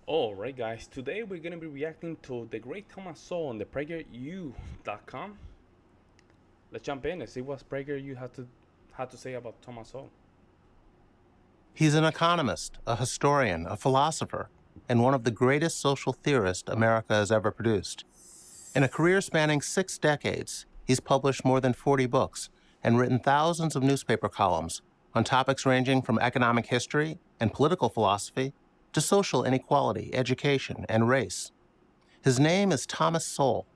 Alright guys, today we're gonna be reacting to the great Thomas Sowell on the PragerU.com. Let's jump in and see what PragerU had to say about Thomas Sowell. He's an economist, a historian, a philosopher, and one of the greatest social theorists America has ever produced. In a career spanning 6 decades, he's published more than 40 books and written thousands of newspaper columns on topics ranging from economic history and political philosophy to social inequality, education, and race. His name is Thomas Sowell,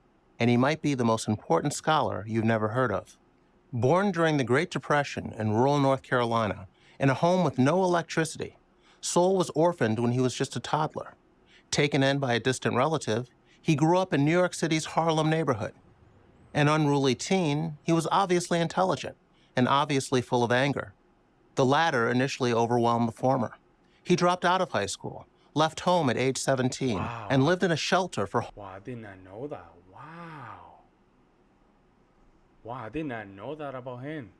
and he might be the most important scholar you've never heard of. Born during the Great Depression in rural North Carolina, in a home with no electricity, Sowell was orphaned when he was just a toddler. Taken in by a distant relative, he grew up in New York City's Harlem neighborhood. An unruly teen, he was obviously intelligent and obviously full of anger. The latter initially overwhelmed the former. He dropped out of high school, left home at age 17, and lived in a shelter for... Wow, I did not know that. Wow, I did not know that about him.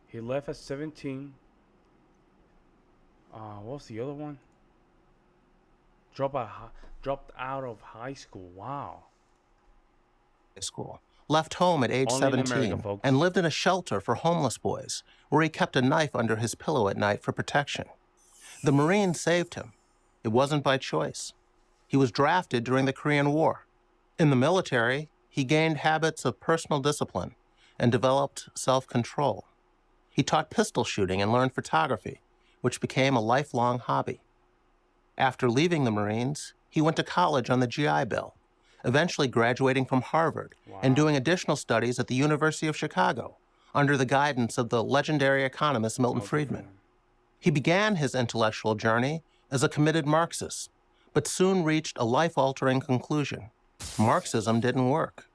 He left at 17. What's the other one? Dropped out of high school. Wow. School, left home at age Only in 17, America, folks. and lived in a shelter for homeless boys, where he kept a knife under his pillow at night for protection. The Marines saved him. It wasn't by choice. He was drafted during the Korean War. In the military, he gained habits of personal discipline and developed self-control. He taught pistol shooting and learned photography, which became a lifelong hobby. After leaving the Marines, he went to college on the GI Bill, eventually graduating from Harvard and doing additional studies at the University of Chicago under the guidance of the legendary economist Milton Friedman. He began his intellectual journey as a committed Marxist, but soon reached a life-altering conclusion. Marxism didn't work.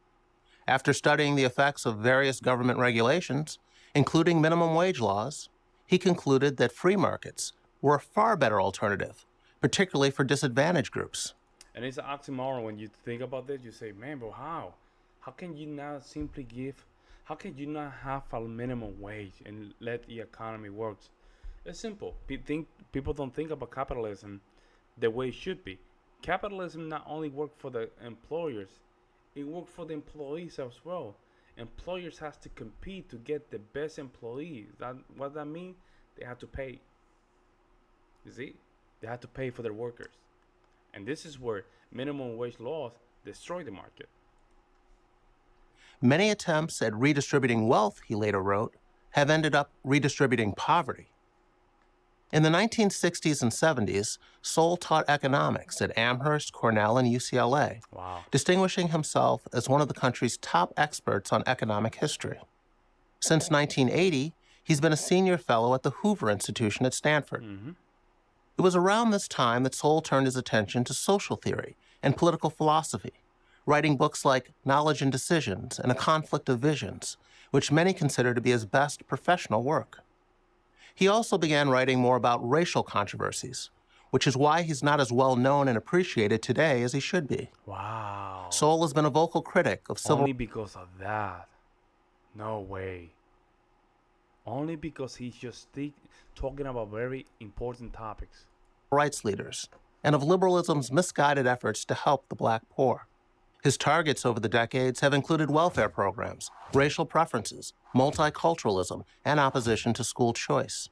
After studying the effects of various government regulations, including minimum wage laws, he concluded that free markets were a far better alternative, particularly for disadvantaged groups. And it's an oxymoron when you think about this. You say, man, bro, how? How can you not simply give? How can you not have a minimum wage and let the economy work? It's simple. People don't think about capitalism the way it should be. Capitalism not only works for the employers, it works for the employees as well. Employers has to compete to get the best employees. What that means? They have to pay. You see? They have to pay for their workers. And this is where minimum wage laws destroy the market. Many attempts at redistributing wealth, he later wrote, have ended up redistributing poverty. In the 1960s and 70s, Sowell taught economics at Amherst, Cornell, and UCLA, distinguishing himself as one of the country's top experts on economic history. Since 1980, he's been a senior fellow at the Hoover Institution at Stanford. It was around this time that Sowell turned his attention to social theory and political philosophy, writing books like Knowledge and Decisions and A Conflict of Visions, which many consider to be his best professional work. He also began writing more about racial controversies, which is why he's not as well known and appreciated today as he should be. Wow. Sowell has been a vocal critic of civil... Only because of that. No way. Only because he's just talking about very important topics. ...rights leaders, and of liberalism's misguided efforts to help the black poor. His targets over the decades have included welfare programs, racial preferences, multiculturalism, and opposition to school choice.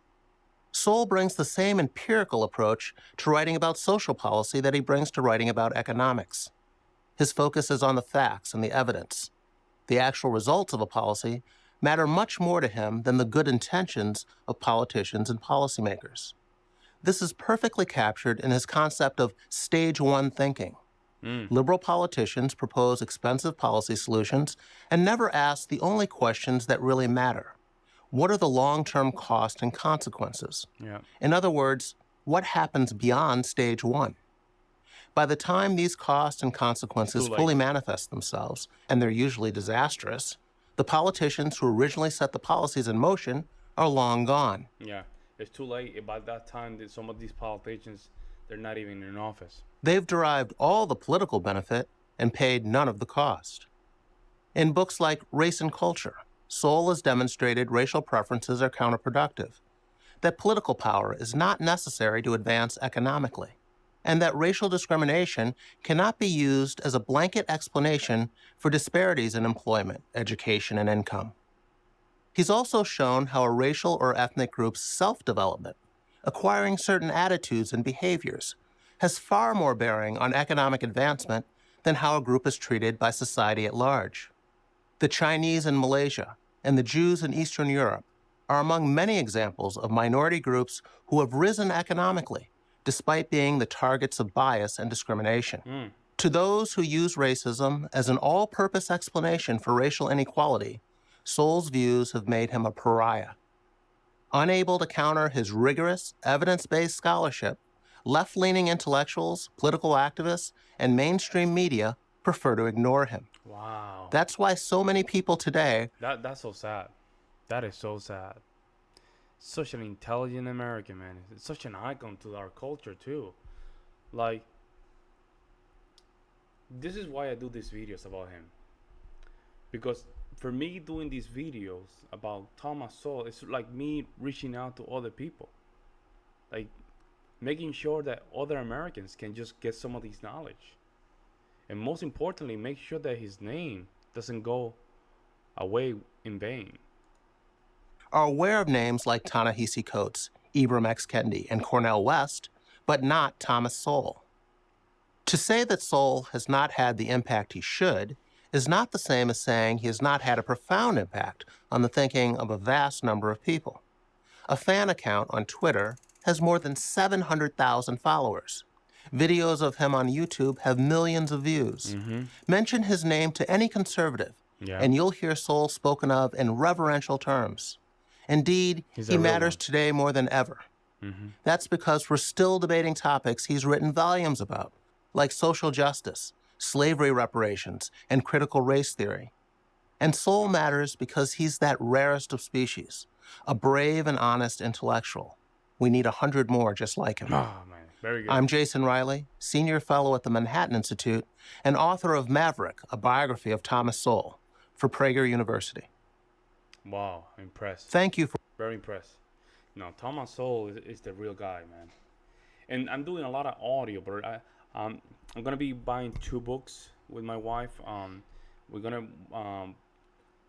Sowell brings the same empirical approach to writing about social policy that he brings to writing about economics. His focus is on the facts and the evidence. The actual results of a policy matter much more to him than the good intentions of politicians and policymakers. This is perfectly captured in his concept of stage one thinking. Liberal politicians propose expensive policy solutions and never ask the only questions that really matter. What are the long-term costs and consequences? In other words, what happens beyond stage one? By the time these costs and consequences fully manifest themselves, and they're usually disastrous, the politicians who originally set the policies in motion are long gone. Yeah, it's too late. By that time, some of these politicians, they're not even in office. They've derived all the political benefit and paid none of the cost. In books like Race and Culture, Sowell has demonstrated racial preferences are counterproductive, that political power is not necessary to advance economically. and that racial discrimination cannot be used as a blanket explanation for disparities in employment, education, and income. He's also shown how a racial or ethnic group's self-development, acquiring certain attitudes and behaviors, has far more bearing on economic advancement than how a group is treated by society at large. The Chinese in Malaysia and the Jews in Eastern Europe are among many examples of minority groups who have risen economically despite being the targets of bias and discrimination. To those who use racism as an all-purpose explanation for racial inequality, Sowell's views have made him a pariah. Unable to counter his rigorous, evidence-based scholarship, left-leaning intellectuals, political activists, and mainstream media prefer to ignore him. Wow. That's why so many people today... That's so sad. That is so sad. Such an intelligent American, man. It's such an icon to our culture, too. Like, this is why I do these videos about him. Because for me, doing these videos about Thomas Sowell, it's like me reaching out to other people. Like, making sure that other Americans can just get some of this knowledge. And most importantly, make sure that his name doesn't go away in vain. Are aware of names like Ta-Nehisi Coates, Ibram X. Kendi, and Cornel West, but not Thomas Sowell. To say that Sowell has not had the impact he should is not the same as saying he has not had a profound impact on the thinking of a vast number of people. A fan account on Twitter has more than 700,000 followers. Videos of him on YouTube have millions of views. Mention his name to any conservative, and you'll hear Sowell spoken of in reverential terms. Indeed, he matters today more than ever. That's because we're still debating topics he's written volumes about, like social justice, slavery reparations, and critical race theory. And Sowell matters because he's that rarest of species, a brave and honest intellectual. We need 100 more just like him. Oh, man. Very good. I'm Jason Riley, Senior Fellow at the Manhattan Institute and author of Maverick, a biography of Thomas Sowell, for Prager University. Wow, impressed. Thank you for... Very impressed. No, Thomas Sowell is the real guy, man. And I'm doing a lot of audio, but I'm gonna be buying 2 books with my wife. We're gonna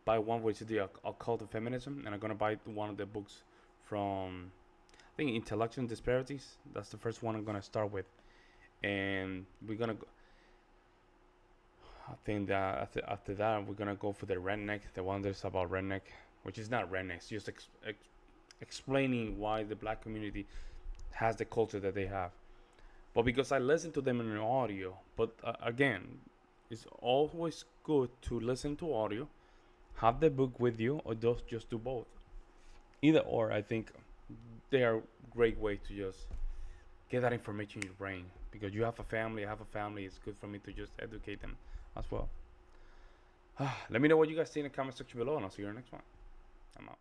buy one which is the Occult of Feminism, and I'm gonna buy one of the books from, I think, Intellectual Disparities. That's the first one I'm gonna start with, and we're gonna go, I think that after that we're gonna go for the redneck, the one that's about redneck, which is not redneck, it's just explaining why the black community has the culture that they have. But because I listen to them in the audio, but again, it's always good to listen to audio, have the book with you, or just do both. Either or, I think they are a great way to just get that information in your brain. Because you have a family, I have a family, it's good for me to just educate them as well. Let me know what you guys think in the comment section below, and I'll see you in the next one. I'm out.